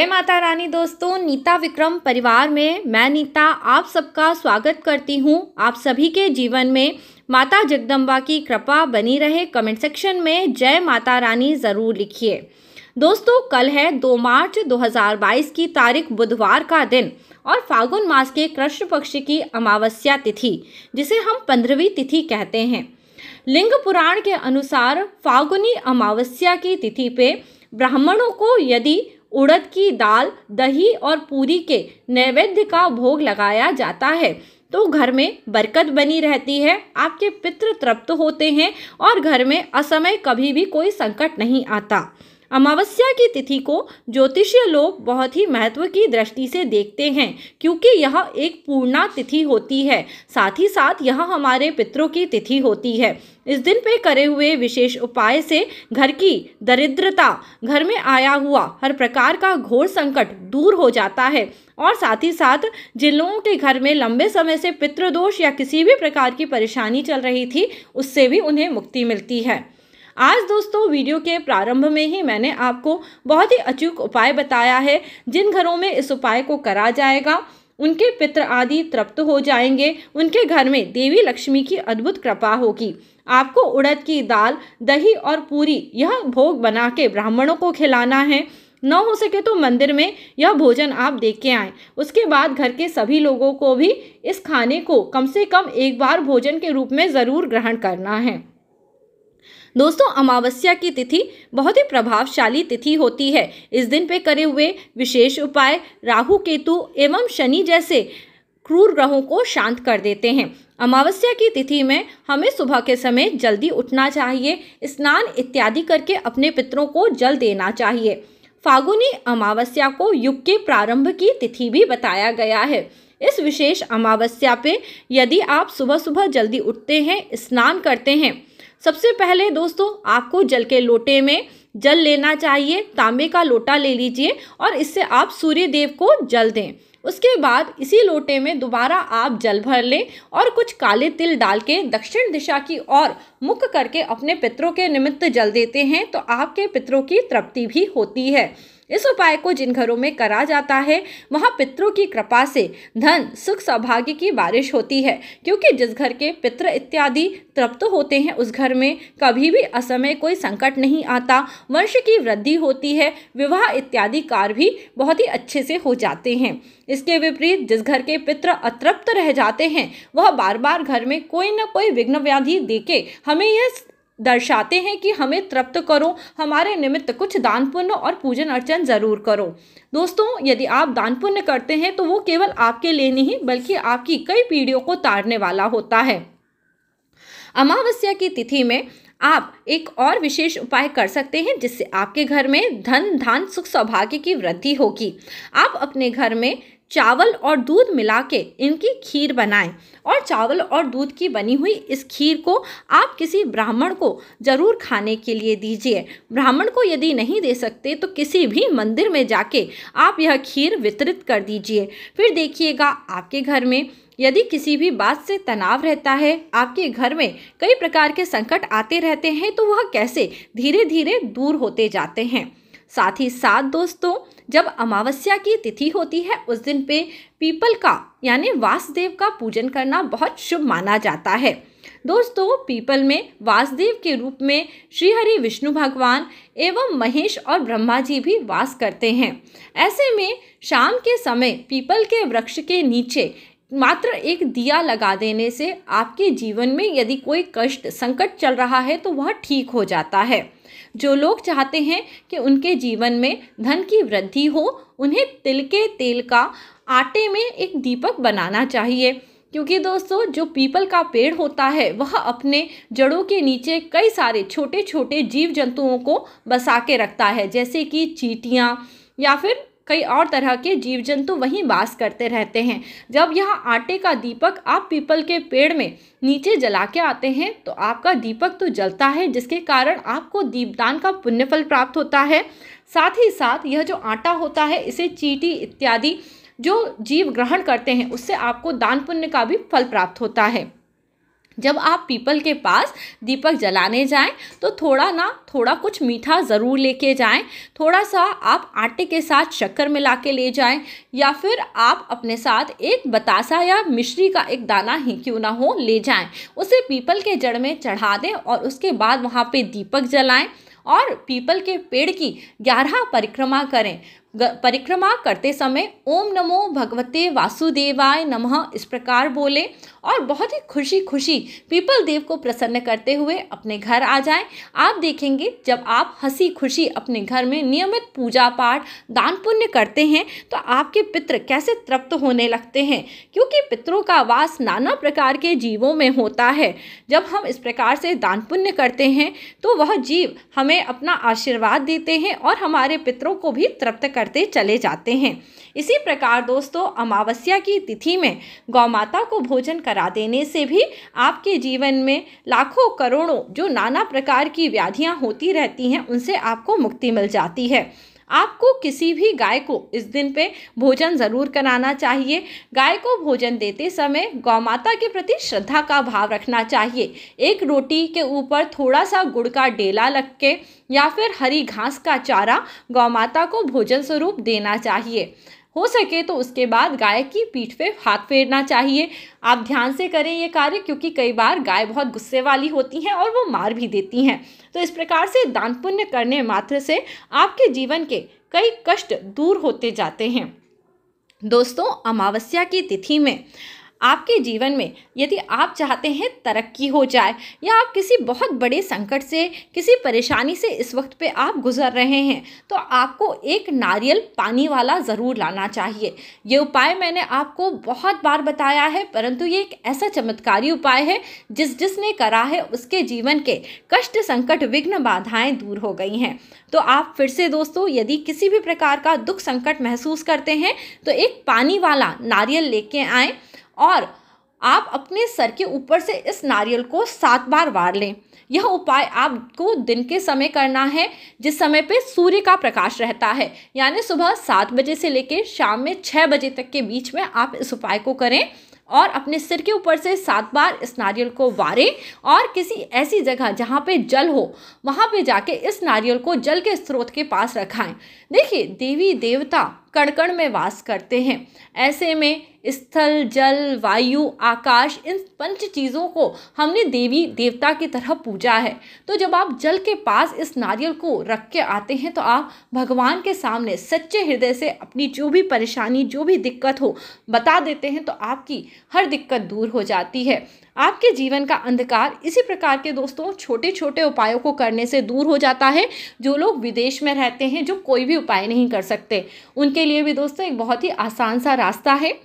जय माता रानी दोस्तों, नीता विक्रम परिवार में मैं नीता आप सबका स्वागत करती हूँ। आप सभी के जीवन में माता जगदम्बा की कृपा बनी रहे। कमेंट सेक्शन में जय माता रानी ज़रूर लिखिए। दोस्तों, कल है 2 मार्च 2022 की तारीख, बुधवार का दिन और फागुन मास के कृष्ण पक्ष की अमावस्या तिथि, जिसे हम 15वीं तिथि कहते हैं। लिंग पुराण के अनुसार फागुनी अमावस्या की तिथि पे ब्राह्मणों को यदि उड़द की दाल, दही और पूरी के नैवेद्य का भोग लगाया जाता है तो घर में बरकत बनी रहती है, आपके पितृ तृप्त होते हैं और घर में असमय कभी भी कोई संकट नहीं आता। अमावस्या की तिथि को ज्योतिषीय लोग बहुत ही महत्व की दृष्टि से देखते हैं, क्योंकि यह एक पूर्णा तिथि होती है। साथ ही साथ यह हमारे पितरों की तिथि होती है। इस दिन पे करे हुए विशेष उपाय से घर की दरिद्रता, घर में आया हुआ हर प्रकार का घोर संकट दूर हो जाता है और साथ ही साथ जिन लोगों के घर में लंबे समय से पितृदोष या किसी भी प्रकार की परेशानी चल रही थी, उससे भी उन्हें मुक्ति मिलती है। आज दोस्तों, वीडियो के प्रारंभ में ही मैंने आपको बहुत ही अचूक उपाय बताया है। जिन घरों में इस उपाय को करा जाएगा उनके पितृ आदि तृप्त हो जाएंगे, उनके घर में देवी लक्ष्मी की अद्भुत कृपा होगी। आपको उड़द की दाल, दही और पूरी यह भोग बना के ब्राह्मणों को खिलाना है। न हो सके तो मंदिर में यह भोजन आप दे के आएँ। उसके बाद घर के सभी लोगों को भी इस खाने को कम से कम एक बार भोजन के रूप में ज़रूर ग्रहण करना है। दोस्तों, अमावस्या की तिथि बहुत ही प्रभावशाली तिथि होती है। इस दिन पे करे हुए विशेष उपाय राहु, केतु एवं शनि जैसे क्रूर ग्रहों को शांत कर देते हैं। अमावस्या की तिथि में हमें सुबह के समय जल्दी उठना चाहिए, स्नान इत्यादि करके अपने पितरों को जल देना चाहिए। फागुनी अमावस्या को युग के प्रारंभ की तिथि भी बताया गया है। इस विशेष अमावस्या पे यदि आप सुबह सुबह जल्दी उठते हैं, स्नान करते हैं, सबसे पहले दोस्तों आपको जल के लोटे में जल लेना चाहिए। तांबे का लोटा ले लीजिए और इससे आप सूर्य देव को जल दें। उसके बाद इसी लोटे में दोबारा आप जल भर लें और कुछ काले तिल डाल के दक्षिण दिशा की ओर मुख करके अपने पितरों के निमित्त जल देते हैं तो आपके पितरों की तृप्ति भी होती है। इस उपाय को जिन घरों में करा जाता है वहाँ पितरों की कृपा से धन, सुख, सौभाग्य की बारिश होती है, क्योंकि जिस घर के पितर इत्यादि तृप्त होते हैं उस घर में कभी भी असमय कोई संकट नहीं आता, वंश की वृद्धि होती है, विवाह इत्यादि कार्य भी बहुत ही अच्छे से हो जाते हैं। इसके विपरीत जिस घर के पितर अतृप्त रह जाते हैं वह बार बार घर में कोई न कोई विघ्न व्याधि देके हमें यह दर्शाते हैं कि हमें तृप्त करो, हमारे निमित्त कुछ दान पुण्य और पूजन अर्चन जरूर करो। दोस्तों, यदि आप दान पुण्य करते हैं तो वो केवल आपके लिए नहीं बल्कि आपकी कई पीढ़ियों को तारने वाला होता है। अमावस्या की तिथि में आप एक और विशेष उपाय कर सकते हैं जिससे आपके घर में धन, धान, सुख, सौभाग्य की वृद्धि होगी। आप अपने घर में चावल और दूध मिला के इनकी खीर बनाएं और चावल और दूध की बनी हुई इस खीर को आप किसी ब्राह्मण को जरूर खाने के लिए दीजिए। ब्राह्मण को यदि नहीं दे सकते तो किसी भी मंदिर में जाके आप यह खीर वितरित कर दीजिए। फिर देखिएगा आपके घर में यदि किसी भी बात से तनाव रहता है, आपके घर में कई प्रकार के संकट आते रहते हैं, तो वह कैसे धीरे धीरे दूर होते जाते हैं। साथ ही साथ दोस्तों, जब अमावस्या की तिथि होती है उस दिन पे पीपल का यानी वासुदेव का पूजन करना बहुत शुभ माना जाता है। दोस्तों, पीपल में वासुदेव के रूप में श्री हरि विष्णु भगवान एवं महेश और ब्रह्मा जी भी वास करते हैं। ऐसे में शाम के समय पीपल के वृक्ष के नीचे मात्र एक दिया लगा देने से आपके जीवन में यदि कोई कष्ट, संकट चल रहा है तो वह ठीक हो जाता है। जो लोग चाहते हैं कि उनके जीवन में धन की वृद्धि हो, उन्हें तिल के तेल का आटे में एक दीपक बनाना चाहिए, क्योंकि दोस्तों जो पीपल का पेड़ होता है वह अपने जड़ों के नीचे कई सारे छोटे छोटे जीव जंतुओं को बसा के रखता है, जैसे कि चींटियाँ या फिर कई और तरह के जीव जंतु वहीं वास करते रहते हैं। जब यह आटे का दीपक आप पीपल के पेड़ में नीचे जला के आते हैं तो आपका दीपक तो जलता है, जिसके कारण आपको दीपदान का पुण्यफल प्राप्त होता है। साथ ही साथ यह जो आटा होता है इसे चींटी इत्यादि जो जीव ग्रहण करते हैं उससे आपको दान पुण्य का भी फल प्राप्त होता है। जब आप पीपल के पास दीपक जलाने जाएं तो थोड़ा कुछ मीठा ज़रूर लेके जाएं। थोड़ा सा आप आटे के साथ शक्कर मिला के ले जाएं, या फिर आप अपने साथ एक बतासा या मिश्री का एक दाना ही क्यों ना हो ले जाएं। उसे पीपल के जड़ में चढ़ा दें और उसके बाद वहाँ पे दीपक जलाएं और पीपल के पेड़ की 11 परिक्रमा करें। परिक्रमा करते समय ओम नमो भगवते वासुदेवाय नमः इस प्रकार बोलें और बहुत ही खुशी खुशी पीपल देव को प्रसन्न करते हुए अपने घर आ जाएं। आप देखेंगे जब आप हंसी खुशी अपने घर में नियमित पूजा पाठ दान पुण्य करते हैं तो आपके पितृ कैसे तृप्त होने लगते हैं, क्योंकि पितरों का वास नाना प्रकार के जीवों में होता है। जब हम इस प्रकार से दान पुण्य करते हैं तो वह जीव हमें अपना आशीर्वाद देते हैं और हमारे पितरों को भी तृप्त करते चले जाते हैं। इसी प्रकार दोस्तों, अमावस्या की तिथि में गौ माता को भोजन करा देने से भी आपके जीवन में लाखों करोड़ों जो नाना प्रकार की व्याधियां होती रहती हैं उनसे आपको मुक्ति मिल जाती है। आपको किसी भी गाय को इस दिन पे भोजन ज़रूर कराना चाहिए। गाय को भोजन देते समय गौ माता के प्रति श्रद्धा का भाव रखना चाहिए। एक रोटी के ऊपर थोड़ा सा गुड़ का डेला लग के या फिर हरी घास का चारा गौ माता को भोजन स्वरूप देना चाहिए। हो सके तो उसके बाद गाय की पीठ पे हाथ फेरना चाहिए। आप ध्यान से करें ये कार्य, क्योंकि कई बार गाय बहुत गुस्से वाली होती हैं और वो मार भी देती हैं। तो इस प्रकार से दान पुण्य करने मात्र से आपके जीवन के कई कष्ट दूर होते जाते हैं। दोस्तों, अमावस्या की तिथि में आपके जीवन में यदि आप चाहते हैं तरक्की हो जाए या आप किसी बहुत बड़े संकट से, किसी परेशानी से इस वक्त पे आप गुजर रहे हैं, तो आपको एक नारियल पानी वाला ज़रूर लाना चाहिए। ये उपाय मैंने आपको बहुत बार बताया है, परंतु ये एक ऐसा चमत्कारी उपाय है जिसने करा है उसके जीवन के कष्ट, संकट, विघ्न, बाधाएं दूर हो गई हैं। तो आप फिर से दोस्तों, यदि किसी भी प्रकार का दुख संकट महसूस करते हैं तो एक पानी वाला नारियल लेके आएँ और आप अपने सर के ऊपर से इस नारियल को 7 बार वार लें। यह उपाय आपको दिन के समय करना है जिस समय पे सूर्य का प्रकाश रहता है, यानी सुबह 7 बजे से लेकर शाम में 6 बजे तक के बीच में आप इस उपाय को करें और अपने सिर के ऊपर से 7 बार इस नारियल को वारें और किसी ऐसी जगह जहाँ पे जल हो वहाँ पे जाके इस नारियल को जल के स्रोत के पास रखाएं। देखिए, देवी देवता कण कण में वास करते हैं। ऐसे में स्थल, जल, वायु, आकाश, इन 5 चीज़ों को हमने देवी देवता की तरह पूजा है। तो जब आप जल के पास इस नारियल को रख के आते हैं तो आप भगवान के सामने सच्चे हृदय से अपनी जो भी परेशानी, जो भी दिक्कत हो बता देते हैं, तो आपकी हर दिक्कत दूर हो जाती है। आपके जीवन का अंधकार इसी प्रकार के दोस्तों छोटे छोटे उपायों को करने से दूर हो जाता है। जो लोग विदेश में रहते हैं, जो कोई भी उपाय नहीं कर सकते, उनके लिए भी दोस्तों एक बहुत ही आसान सा रास्ता है।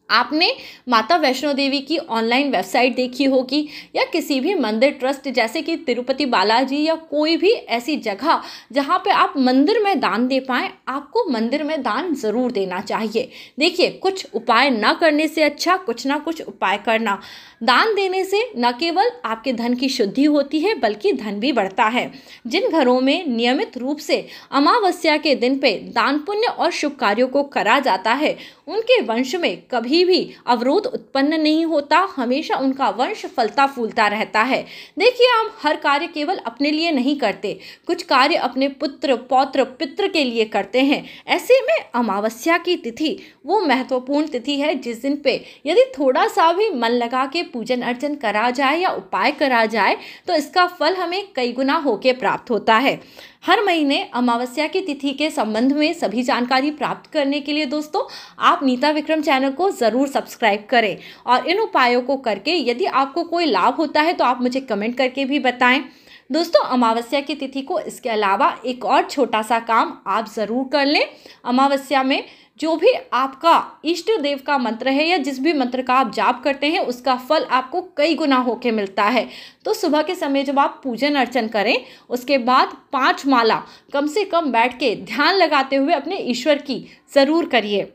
आपने माता वैष्णो देवी की ऑनलाइन वेबसाइट देखी होगी या किसी भी मंदिर ट्रस्ट जैसे कि तिरुपति बालाजी या कोई भी ऐसी जगह जहाँ पे आप मंदिर में दान दे पाएँ, आपको मंदिर में दान ज़रूर देना चाहिए। देखिए, कुछ उपाय ना करने से अच्छा कुछ ना कुछ उपाय करना। दान देने से न केवल आपके धन की शुद्धि होती है बल्कि धन भी बढ़ता है। जिन घरों में नियमित रूप से अमावस्या के दिन पे दान पुण्य और शुभ कार्यों को करा जाता है, उनके वंश में कभी भी अवरोध उत्पन्न नहीं होता, हमेशा उनका वंश फलता फूलता रहता है। देखिए, हम हर कार्य केवल अपने लिए नहीं करते, कुछ कार्य अपने पुत्र, पौत्र, पितृ के लिए करते हैं। ऐसे में अमावस्या की तिथि वो महत्वपूर्ण तिथि है जिस दिन पे यदि थोड़ा सा भी मन लगा के पूजन अर्चन करा जाए या उपाय करा जाए तो इसका फल हमें कई गुना होके प्राप्त होता है। हर महीने अमावस्या की तिथि के संबंध में सभी जानकारी प्राप्त करने के लिए दोस्तों आप नीता विक्रम चैनल को ज़रूर सब्सक्राइब करें और इन उपायों को करके यदि आपको कोई लाभ होता है तो आप मुझे कमेंट करके भी बताएं। दोस्तों, अमावस्या की तिथि को इसके अलावा एक और छोटा सा काम आप ज़रूर कर लें। अमावस्या में जो भी आपका इष्ट देव का मंत्र है या जिस भी मंत्र का आप जाप करते हैं उसका फल आपको कई गुना होके मिलता है। तो सुबह के समय जब आप पूजन अर्चन करें उसके बाद 5 माला कम से कम बैठ के ध्यान लगाते हुए अपने ईश्वर की ज़रूर करिए।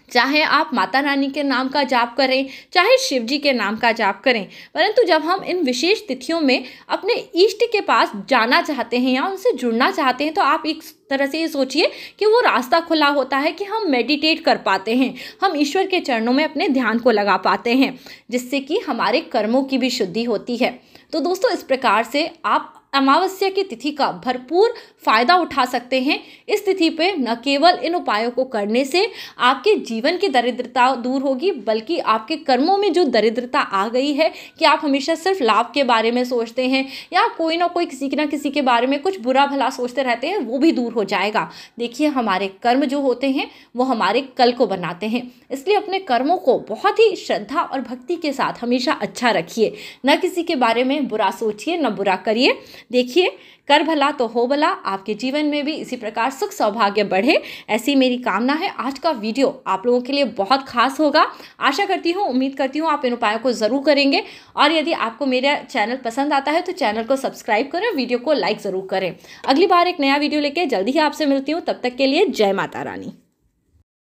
चाहे आप माता रानी के नाम का जाप करें, चाहे शिव जी के नाम का जाप करें, परंतु जब हम इन विशेष तिथियों में अपने इष्ट के पास जाना चाहते हैं या उनसे जुड़ना चाहते हैं, तो आप एक तरह से ये सोचिए कि वो रास्ता खुला होता है कि हम मेडिटेट कर पाते हैं, हम ईश्वर के चरणों में अपने ध्यान को लगा पाते हैं, जिससे कि हमारे कर्मों की भी शुद्धि होती है। तो दोस्तों, इस प्रकार से आप अमावस्या की तिथि का भरपूर फायदा उठा सकते हैं। इस तिथि पे न केवल इन उपायों को करने से आपके जीवन की दरिद्रता दूर होगी, बल्कि आपके कर्मों में जो दरिद्रता आ गई है कि आप हमेशा सिर्फ लाभ के बारे में सोचते हैं या कोई ना कोई किसी ना किसी के बारे में कुछ बुरा भला सोचते रहते हैं, वो भी दूर हो जाएगा। देखिए, हमारे कर्म जो होते हैं वो हमारे कल को बनाते हैं, इसलिए अपने कर्मों को बहुत ही श्रद्धा और भक्ति के साथ हमेशा अच्छा रखिए, न किसी के बारे में बुरा सोचिए, न बुरा करिए। देखिए, कर भला तो हो भला, आपके जीवन में भी इसी प्रकार सुख सौभाग्य बढ़े, ऐसी मेरी कामना है। आज का वीडियो आप लोगों के लिए बहुत खास होगा, आशा करती हूँ, उम्मीद करती हूँ आप इन उपायों को ज़रूर करेंगे। और यदि आपको मेरा चैनल पसंद आता है तो चैनल को सब्सक्राइब करें, वीडियो को लाइक ज़रूर करें। अगली बार एक नया वीडियो लेके जल्दी ही आपसे मिलती हूँ, तब तक के लिए जय माता रानी।